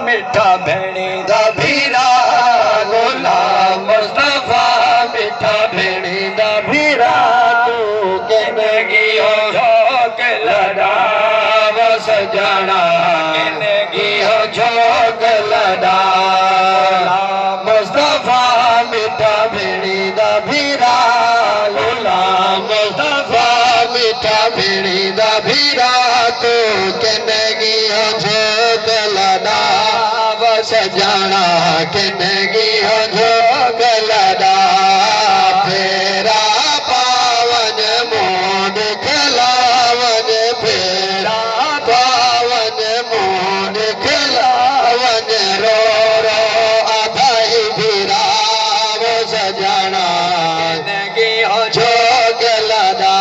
मिठा भेणी दा भीरा गुलाम मुस्तफा मिठा भेणी दा भीरा तू किनगी हो झोंक लड़ाव सजना किनगी हो झोंक लड़ा मुस्तफा मिठा भेणी दा भीरा गुलाम मुस्तफा मिठा भेणी दा भीरा तू किनगी हो झोंक लड़ा सजना किनगी हो झोंक लड़ा फेरा पावन मोद खिलावन फेरा पावन मोद खिलावन रो रो अधाई भीरा वो सजना किनगी हो झोंक लड़ा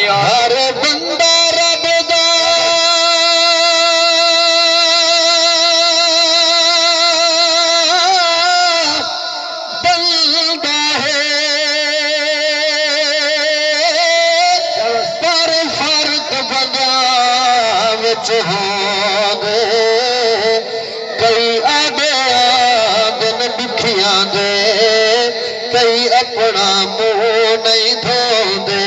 हर बंदा रब दा बंदा है पर फर्क बंदा विच होंदे कई आदे दिन दुखियां दे कई अपना मुंह नहीं धोंदे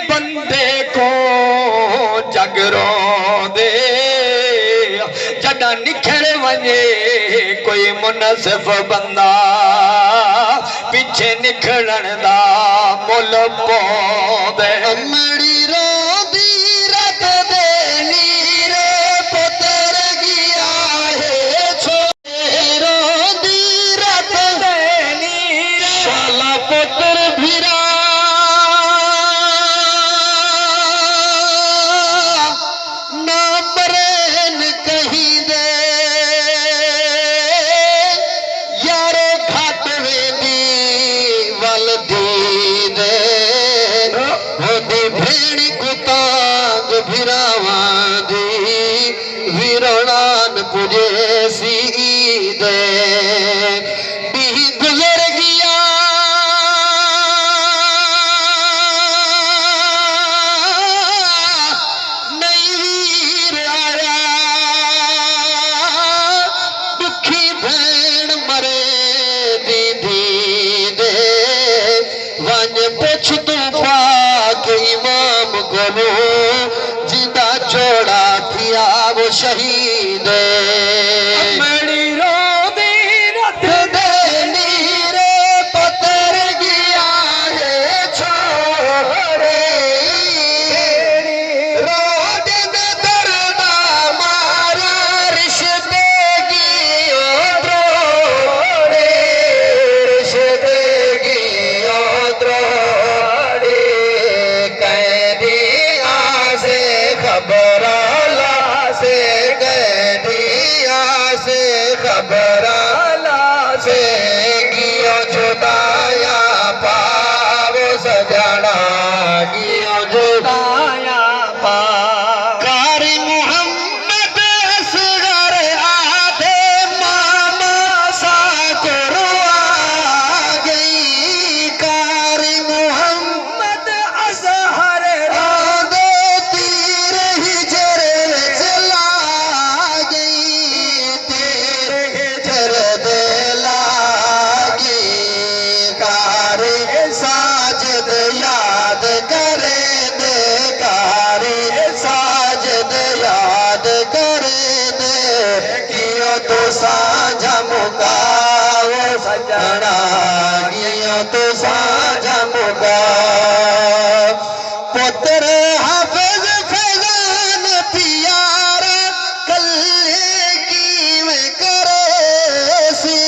बंदे को जगरो दे जदा निखर वने कोई मुनसिफ बंदा पीछे निखरण दा मुल पौंदे अमड़ी रोंदी रत दे नीरे पुत्र गया है छोरे रोंदी रत दे नीरे शाला पुत्र भीरा भेड़ी कुतांग भिरावादी वीरणान पुजे सी दे भी गुजर गया नहीं वीर आया दुखी भेड़ मरे दीदी दे वन पुछ तू इमाम गोलो जिंदा जोड़ा थिया वो शहीद मड़ी रो दी रथ दे नीरे पतर गया है छोरे रो दे दरदा मारा रिश्ते की द्रोड़े रिश्ते की द्रोड़े खबराला से गियो जुदाया पावो सजना गियो जुदाया पाव कारी मोहम्मद असगर आधे मामा सा करवा गई कारी मोहम्मद असहर राधे तीर हिजर चला गई साजद याद करे दे कारी साजद याद करे दे कियो तो साझा सजना गियो तो साजा मुगा पुत्र हाफिज फैजान प्यारा कल्ले की में करे सी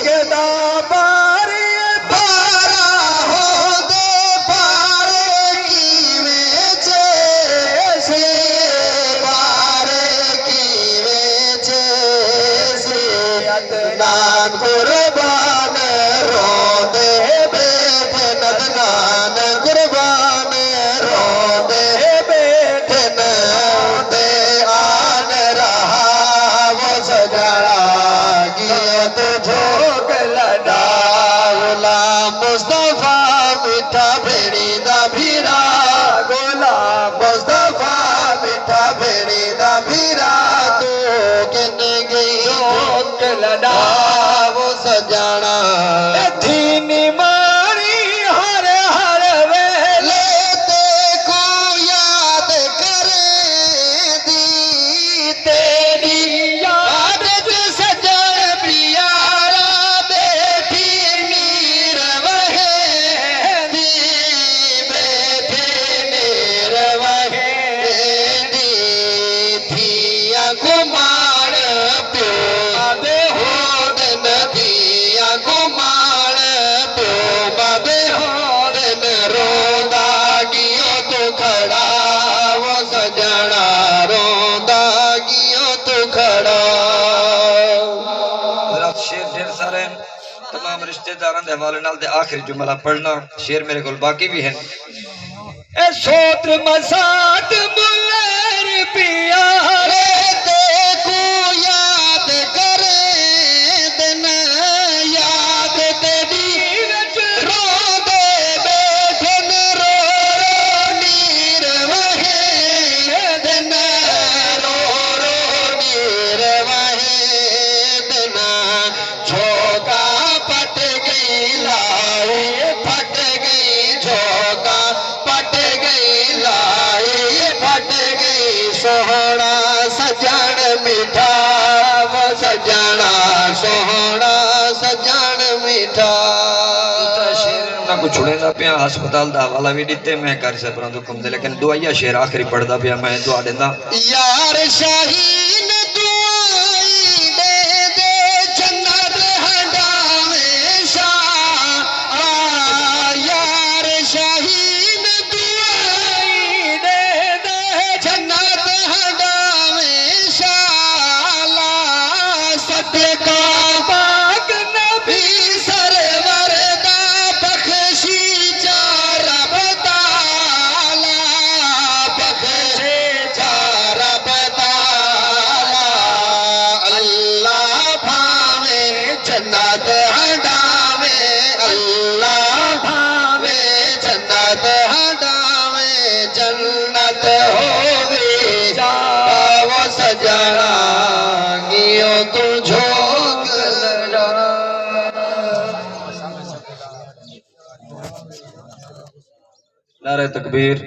गदा बारी बारा हो दे पारे की में से पारे की में से अदनान कुर्बान रो दे बेटे नदनान कुर्बान रो दे बेटे दे आन रहा वो सजना गियो तो झोंक लड़ा गुलाम मुस्तफा मिठा भेड़ी दा भीरा गुलाम मुस्तफा मिठा भेड़ी दा भीरा तू किन गई झोंक लड़ा वो सजना धीनी मारी हर हर वेले को याद करे दी तेरी याद सजन प्यारा बैठी नीर वहे दी बैठी नीर वहे दी थिया गुमार प्यो बाबे होद नदिया गुमार प्यो बाबे होद न रोंदा गियो तो खड़ा वो सजना रोंदा गियो तो खड़ा शेर ढेर सारे हैं तमाम रिश्तेदारों के हवाले नाल ते आखिरी जुमला पढ़ना शेर मेरे को बाकी भी है ए सोत्र मसात मुल्लर प्यारे को याद करे दिन याद तेरी रो दे बैठन रो नीर वहे दिन रो नीर वहे दिन झोंका पट गई लाई फट गई झोंका पट गई लाई फट गई सोहना सजन मीठा वो सजना सोहना सजन मीठा शेर ना कुछ छुड़ेंदा पिया अस्पताल दा हवाला भी दिते मैं कर से परंतु कम दे लेकिन दुआया शेर आखिरी पढ़दा पिया मैं दुआ देंदा यार शाहीन दुआई दे दे जन्नत हंडावे शाह यार शाहीन दुआई दे दे जन्नत हंडावे शाला सदका पाक नबी सरवर दा बख्शी चार बताला बख्शे चार बताला अल्लाह भावे जन्नत हंडावे अल्लाह भावे जन्नत हंडावे जन्नत होवे जाओ सजना गियो तू झोंक लड़ा नारे तकबीर